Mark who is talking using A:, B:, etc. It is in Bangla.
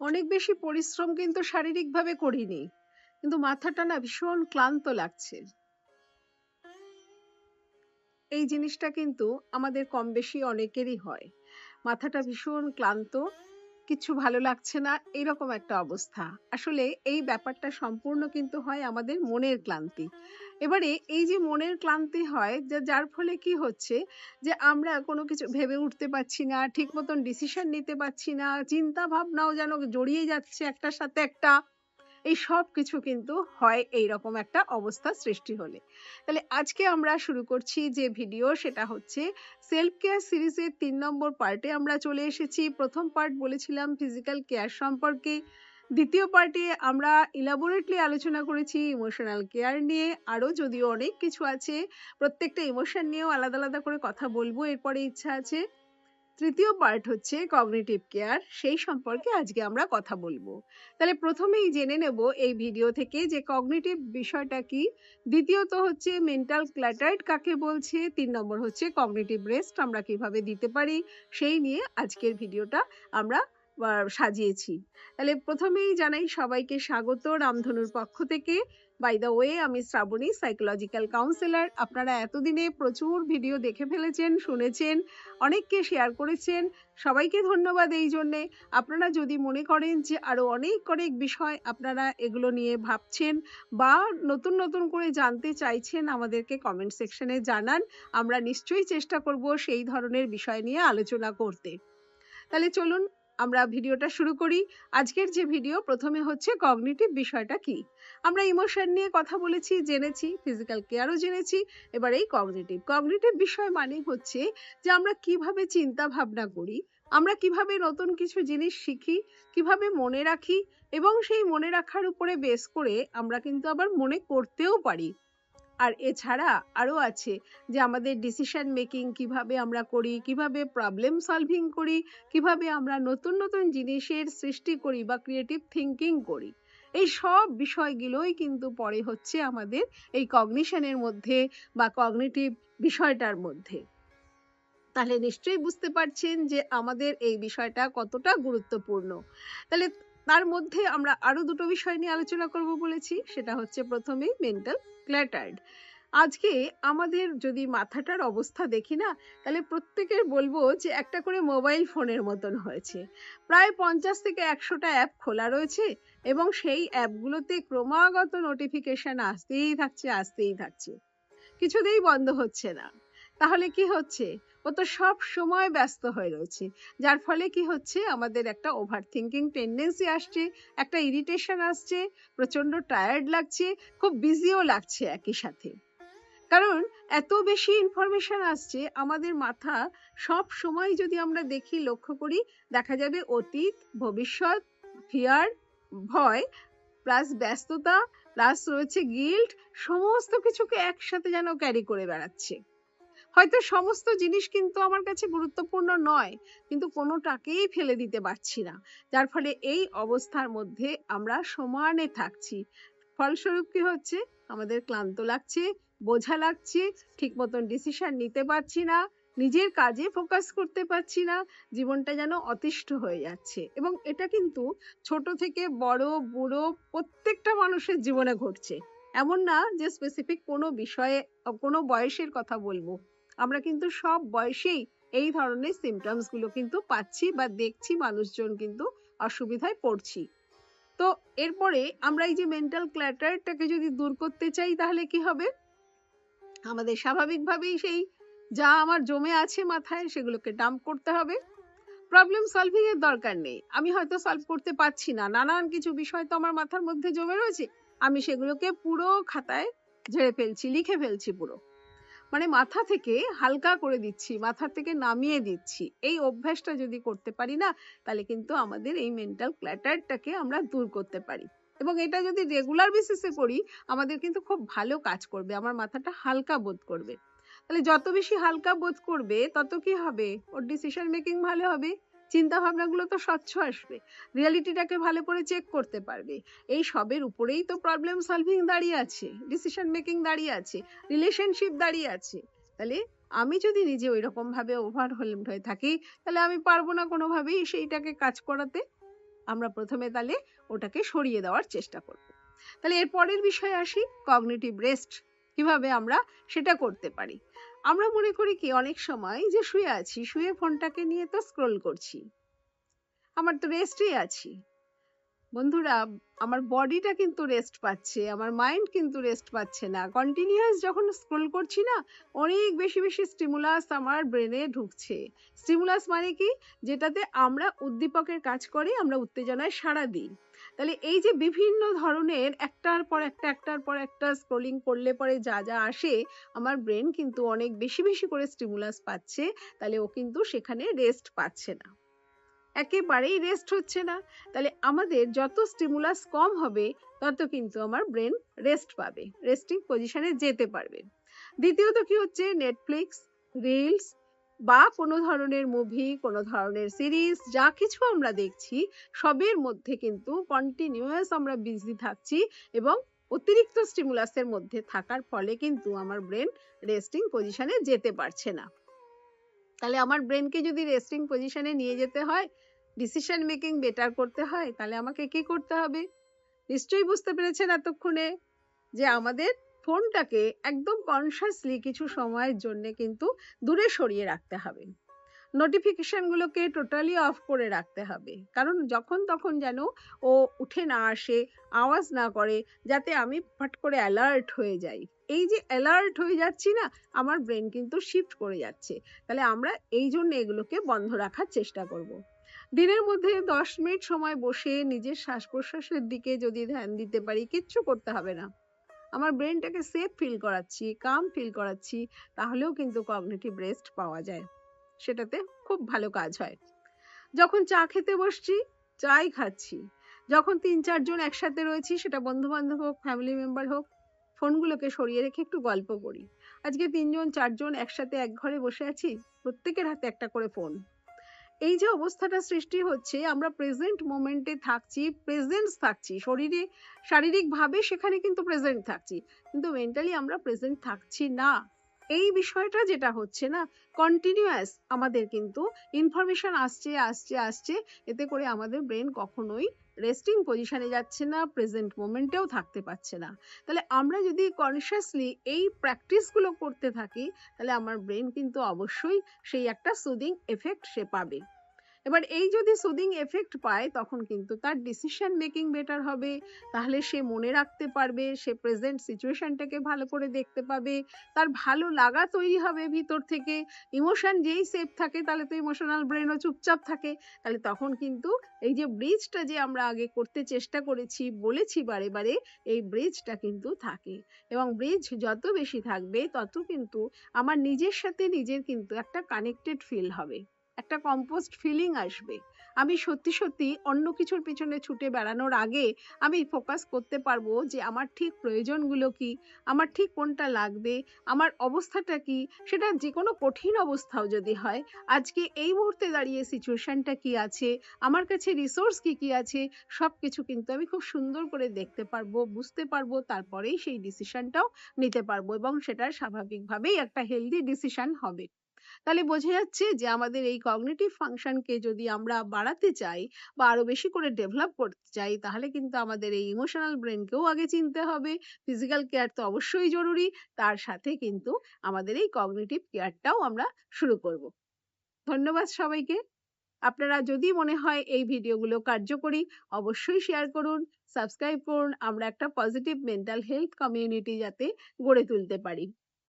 A: অনেক বেশি পরিশ্রম কিন্তু শারীরিকভাবে করিনি, কিন্তু মাথাটা না ভীষণ ক্লান্ত লাগছে। এই জিনিসটা কিন্তু আমাদের কম বেশি অনেকেরই হয়। মাথাটা ভীষণ ক্লান্ত, কিছু ভালো লাগছে না, এইরকম একটা অবস্থা। আসলে এই ব্যাপারটা সম্পূর্ণ কিন্তু হয় আমাদের মনের ক্লান্তি। এবারে এই যে মনের ক্লান্তি হয়, যার ফলে কি হচ্ছে যে আমরা কোনো কিছু ভেবে উঠতে পারছি না, ঠিক মতন ডিসিশন নিতে পারছি না, চিন্তা ভাবনাও যেন জড়িয়ে যাচ্ছে একটার সাথে একটা। এই সব কিছু কিন্তু হয় এইরকম একটা অবস্থা সৃষ্টি হলে। তাহলে আজকে আমরা শুরু করছি যে ভিডিও, সেটা হচ্ছে সেলফ কেয়ার সিরিজের ৩ নম্বর পার্টে আমরা চলে এসেছি। প্রথম পার্ট বলেছিলাম ফিজিক্যাল কেয়ার সম্পর্কে। দ্বিতীয় পার্টে আমরা ইলাবোরেটলি আলোচনা করেছি ইমোশনাল কেয়ার নিয়ে। আরো যদিও অনেক কিছু আছে, প্রত্যেকটা ইমোশন নিয়েও আলাদা আলাদা করে কথা বলবো এরপরে ইচ্ছা আছে। তৃতীয় পার্ট হচ্ছে কগনিটিভ কেয়ার, সেই সম্পর্কে আজকে আমরা কথা বলবো। তাহলে প্রথমেই জেনে নেব এই ভিডিও থেকে যে কগনিটিভ বিষয়টা কি, দ্বিতীয়ত হচ্ছে মেন্টাল ক্ল্যাটার্ড কাকে বলছে, ৩ নম্বর হচ্ছে কগনিটিভ রেস্ট আমরা কিভাবে দিতে পারি, সেই নিয়ে আজকের ভিডিওটা আমরা সাজিয়েছি। তাহলে প্রথমেই জানাই সবাইকে স্বাগত রামধনুর পক্ষ থেকে। বাই দ্য ওয়ে, আমি শ্রাবণী, সাইকোলজিক্যাল কাউন্সিলর। আপনারা এতদিনে প্রচুর ভিডিও দেখে ফেলেছেন, শুনেছেন, অনেককে শেয়ার করেছেন, সবাইকে ধন্যবাদ এই জন্যে। আপনারা যদি মনে করেন যে আরো অনেক অনেক বিষয় আপনারা এগুলো নিয়ে ভাবছেন বা নতুন নতুন করে জানতে চাইছেন, আমাদেরকে কমেন্ট সেকশনে জানান। আমরা নিশ্চয়ই চেষ্টা করব সেই ধরনের বিষয় নিয়ে আলোচনা করতে। তাহলে চলুন আমরা ভিডিওটা শুরু করি। আজকের যে ভিডিও, প্রথমে হচ্ছে কগনিটিভ বিষয়টা কি। আমরা ইমোশন নিয়ে কথা বলেছি, জেনেছি, ফিজিক্যাল কেয়ারও জেনেছি। এবার এই কগনিটিভ বিষয় মানে হচ্ছে যে আমরা কিভাবে চিন্তা ভাবনা করি, আমরা কিভাবে নতুন কিছু জিনিস শিখি, কিভাবে মনে রাখি, এবং সেই মনে রাখার উপরে বেস করে আমরা কিন্তু আবার মনে করতেও পারি। আর এছাড়া আরো আছে যে আমাদের ডিসিশন মেকিং কিভাবে আমরা করি, কিভাবে প্রবলেম সলভিং করি, কিভাবে আমরা নতুন নতুন জিনিসের সৃষ্টি করি বা ক্রিয়েটিভ থিঙ্কিং করি। এই সব বিষয়গুলোই কিন্তু পড়ে হচ্ছে আমাদের এই কগনিশনের মধ্যে বা কগনিটিভ বিষয়টার মধ্যে। তাহলে নিশ্চয়ই বুঝতে পারছেন যে আমাদের এই বিষয়টা কতটা গুরুত্বপূর্ণ। তাহলে তার মধ্যে আমরা আরো দুটো বিষয় নিয়ে আলোচনা করব বলেছি, সেটা হচ্ছে প্রথমেই মেন্টাল ক্ল্যাটার্ড। আজকে আমাদের যদি মাথাটার অবস্থা দেখি না, তাহলে প্রত্যেকের বলবো যে একটা করে মোবাইল ফোনের মতন হয়েছে। প্রায় 50 থেকে 100টা অ্যাপ খোলা রয়েছে এবং সেই অ্যাপগুলোতে ক্রমাগত নোটিফিকেশন আসতেই থাকছে, কিছুতেই বন্ধ হচ্ছে না। তাহলে কি হচ্ছে, ও তো সব সময় ব্যস্ত হয়ে রয়েছে, যার ফলে কি হচ্ছে আমাদের একটা ওভার থিঙ্কিং টেন্ডেন্সি আসছে, একটা ইরিটেশন আসছে, প্রচন্ড টায়ার্ড লাগছে, খুব বিজিও লাগছে একই সাথে। কারণ এত বেশি ইনফরমেশন আসছে, আমাদের মাথা সব সময় যদি আমরা দেখি, লক্ষ্য করি, দেখা যাবে অতীত, ভবিষ্যৎ, ফিয়ার, ভয়, প্লাস ব্যস্ততা, প্লাস রয়েছে গিল্ট, সমস্ত কিছুকে একসাথে যেন ক্যারি করে বেড়াচ্ছে। হয়তো সমস্ত জিনিস কিন্তু আমার কাছে গুরুত্বপূর্ণ নয়, কিন্তু কোনোটাকেই ফেলে দিতে পারছি না, যার ফলে এই অবস্থার মধ্যে আমরা সমানে থাকছি। ফলস্বরূপ কি হচ্ছে, আমাদের ক্লান্ত লাগছে, বোঝা লাগছে, ঠিক মতন ডিসিশন নিতে পারছি না, নিজের কাজে ফোকাস করতে পারছি না, জীবনটা যেন অতিষ্ঠ হয়ে যাচ্ছে। এবং এটা কিন্তু ছোট থেকে বড় বুড়ো প্রত্যেকটা মানুষের জীবনে ঘটছে। এমন না যে স্পেসিফিক কোনো বিষয়ে কোনো বয়সের কথা বলবো, আমরা কিন্তু সব বয়সেই এই ধরনের সিমটমস গুলো কিন্তু পাচ্ছি বা দেখছি, মানুষজন কিন্তু অসুবিধায় পড়ছি। তো এরপরে আমরা এই যে মেন্টাল ক্ল্যাটারটাকে যদি দূর করতে চাই, তাহলে কি হবে, আমাদের স্বাভাবিকভাবেই সেই যা আমার জমে আছে মাথায় সেগুলোকে ডাম্প করতে হবে। প্রবলেম সলভিং এর দরকার নেই, আমি হয়তো সলভ করতে পারছি না, নানান কিছু বিষয় তো আমার মাথার মধ্যে জমে রয়েছে, আমি সেগুলোকে পুরো খাতায় ঝেড়ে ফেলছি, লিখে ফেলছি পুরো, মানে মাথা থেকে হালকা করে দিচ্ছি, মাথা থেকে নামিয়ে দিচ্ছি। এই অভ্যাসটা যদি করতে পারি না, তাহলে কিন্তু আমাদের এই মেন্টাল ক্ল্যাটারটাকে আমরা দূর করতে পারি। এবং এটা যদি রেগুলার বেসিসে করি, আমাদের কিন্তু খুব ভালো কাজ করবে, আমার মাথাটা হালকা বোধ করবে। তাহলে যত বেশি হালকা বোধ করবে, তত কি হবে, ওর ডিসিশন মেকিং ভালো হবে, চিন্তা ভাবনাগুলো তো স্বচ্ছ আসবে, রিয়ালিটিটাকে ভালো করে চেক করতে পারবে। এই সবের উপরেই তো প্রবলেম সলভিং দাঁড়িয়ে আছে, ডিসিশন মেকিং দাঁড়িয়ে আছে, রিলেশনশিপ দাঁড়িয়ে আছে। তাহলে আমি যদি নিজে ওইরকম ভাবে ওভারওয়েলমড হয়ে থাকি, তাহলে আমি পারবো না কোনোভাবেই সেইটাকে কাজ করাতে। আমরা প্রথমে তাহলে ওটাকে সরিয়ে দেওয়ার চেষ্টা করব। তাহলে এর পরের বিষয়ে আসি, কগনিটিভ রেস্ট কিভাবে আমরা সেটা করতে পারি। আমরা মনে করি কি অনেক সময় যে শুয়ে আছি, শুয়ে ফোনটাকে নিয়ে তো স্ক্রোল করছি, আমার তো রেস্টেই আছি। বন্ধুরা, আমার বডিটা কিন্তু রেস্ট পাচ্ছে, আমার মাইন্ড কিন্তু রেস্ট পাচ্ছে না। কন্টিনিউয়াস যখন স্ক্রোল করছি না, অনেক বেশি বেশি স্টিমুলাস আমার ব্রেনে ঢুকছে। স্টিমুলাস মানে কি, যেটাতে আমরা উদ্দীপকের কাজ করে আমরা উত্তেজনায় সাড়া দিই। তাহলে এই যে বিভিন্ন ধরনের একটার পর একটা একটার পর একটা স্ক্রোলিং করলে পরে যা যা আসে, আমার ব্রেন কিন্তু অনেক বেশি বেশি করে স্টিমুলাস পাচ্ছে, তাহলে ও কিন্তু সেখানে রেস্ট পাচ্ছে না, একেবারেই রেস্ট হচ্ছে না। তাহলে আমাদের যত স্টিমুলাস কম হবে তত কিন্তু আমার ব্রেন রেস্ট পাবে, রেস্টিং পজিশনে যেতে পারবে। দ্বিতীয়ত কি হচ্ছে, নেটফ্লিক্স, রিলস বা কোনো ধরনের মুভি, কোনো ধরনের সিরিজ, যা কিছু আমরা দেখছি সবের মধ্যে কিন্তু কন্টিনিউয়াস আমরা বিজি থাকছি এবং অতিরিক্ত স্টিমুলাসের মধ্যে থাকার ফলে কিন্তু আমার ব্রেন রেস্টিং পজিশনে যেতে পারছে না। তাহলে আমার ব্রেনকে যদি রেস্টিং পজিশনে নিয়ে যেতে হয়, ডিসিশন মেকিং বেটার করতে হয়, তাহলে আমাকে কি করতে হবে? নিশ্চয়ই বুঝতে পেরেছেন এতক্ষণে যে আমাদের ফোনটাকে একদম কনসিয়াসলি কিছু সময়ের জন্য কিন্তু দূরে সরিয়ে রাখতে হবে। নোটিফিকেশন গুলোকে টোটালি অফ করে রাখতে হবে, কারণ যখন তখন যেন ও উঠে না আসে, আওয়াজ না করে, যাতে আমি ফট করে অ্যালার্ট হয়ে যাই। এই যে অ্যালার্ট হয়ে যাচ্ছি না, আমার ব্রেন কিন্তু শিফট করে যাচ্ছে। তাহলে আমরা এই জন্য এগুলোকে বন্ধ রাখার চেষ্টা করব। দিনের মধ্যে 10 মিনিট সময় বসে নিজের শ্বাস প্রশ্বাসের দিকে যদি ধ্যান দিতে পারি, কিচ্ছু করতে হবে না, আমার ব্রেনটাকে সেফ ফিল করাচ্ছি, কাম ফিল করাচ্ছি, তাহলেও কিন্তু কগনিটিভ রেস্ট পাওয়া যায়, সেটাতে খুব ভালো কাজ হয়। যখন চা খেতে বসছি, চাই খাচ্ছি, যখন 3-4 জন একসাথে রয়েছি, সেটা বন্ধু বান্ধব হোক, ফ্যামিলি মেম্বার হোক, ফোনগুলোকে সরিয়ে রেখে একটু গল্প করি। আজকে 3 জন 4 জন একসাথে এক ঘরে বসে আছি, প্রত্যেকের হাতে একটা করে ফোন। এই যে অবস্থাটা সৃষ্টি হচ্ছে, আমরা প্রেজেন্ট মোমেন্টে থাকছি, প্রেজেন্স থাকছি, শরীরে শারীরিক ভাবে সেখানে কিন্তু প্রেজেন্ট থাকছি, কিন্তু মেন্টালি আমরা প্রেজেন্ট থাকছি না। এই বিষয়টা যেটা হচ্ছে না, কন্টিনিউয়াস আমাদের কিন্তু ইনফরমেশন আসছে আসছে আসছে, এতে করে আমাদের ব্রেন কখনোই রেস্টিং পজিশনে যাচ্ছে না, প্রেজেন্ট মোমেন্টেও থাকতে পারছে না। তাহলে আমরা যদি কনসিয়াসলি এই প্র্যাকটিসগুলো করতে থাকি, তাহলে আমার ব্রেন কিন্তু অবশ্যই সেই একটা সুদিং এফেক্ট সে পাবে। এবার এই যদি সুদিং এফেক্ট পায়, তখন কিন্তু তার ডিসিশন মেকিং বেটার হবে, তাহলে সে মনে রাখতে পারবে, সে প্রেজেন্ট সিচুয়েশনটাকে ভালো করে দেখতে পাবে, তার ভালো লাগা তৈরি হবে ভিতর থেকে। ইমোশন যেই সেফ থাকে, তাহলে তো ইমোশনাল ব্রেনও চুপচাপ থাকে, তাহলে তখন কিন্তু এই যে ব্রিজটা যে আমরা আগে করতে চেষ্টা করেছি, বলেছি বারে বারে, এই ব্রিজটা কিন্তু থাকে। এবং ব্রিজ যত বেশি থাকবে, তত কিন্তু আমার নিজের সাথে নিজের কিন্তু একটা কানেক্টেড ফিল হবে, একটা কম্পোস্ট ফিলিং আসবে। আমি সত্যি সত্যি অন্য কিছুর পিছনে ছুটে বেড়ানোর আগে আমি ফোকাস করতে পারবো যে আমার ঠিক প্রয়োজনগুলো কি, আমার ঠিক কোনটা লাগবে, আমার অবস্থাটা কি, সেটা যে কোনো কঠিন অবস্থাও যদি হয়, আজকে এই মুহূর্তে দাঁড়িয়ে সিচুয়েশনটা কি আছে, আমার কাছে রিসোর্স কি কি আছে, সবকিছু কিন্তু আমি খুব সুন্দর করে দেখতে পারবো, বুঝতে পারবো, তারপরেই সেই ডিসিশনটাও নিতে পারবো এবং সেটা স্বাভাবিকভাবেই একটা হেলদি ডিসিশন হবে। তাহলে বোঝা যাচ্ছে যে আমাদের এই কগনিটিভ ফাংশনকে যদি আমরা বাড়াতে চাই বা আরো বেশি করে ডেভেলপ করতে চাই, তাহলে কিন্তু আমাদের এই ইমোশনাল ব্রেনকেও আগে চিনতে হবে। ফিজিক্যাল কেয়ার তো অবশ্যই জরুরি, তার সাথে কিন্তু আমাদের এই কগনিটিভ কেয়ারটাও আমরা শুরু করব। ধন্যবাদ সবাইকে। আপনারা যদি মনে হয় এই ভিডিওগুলো কার্যকরী, অবশ্যই শেয়ার করুন, সাবস্ক্রাইব করুন, আমরা একটা পজিটিভ মেন্টাল হেলথ কমিউনিটি যাতে গড়ে তুলতে পারি।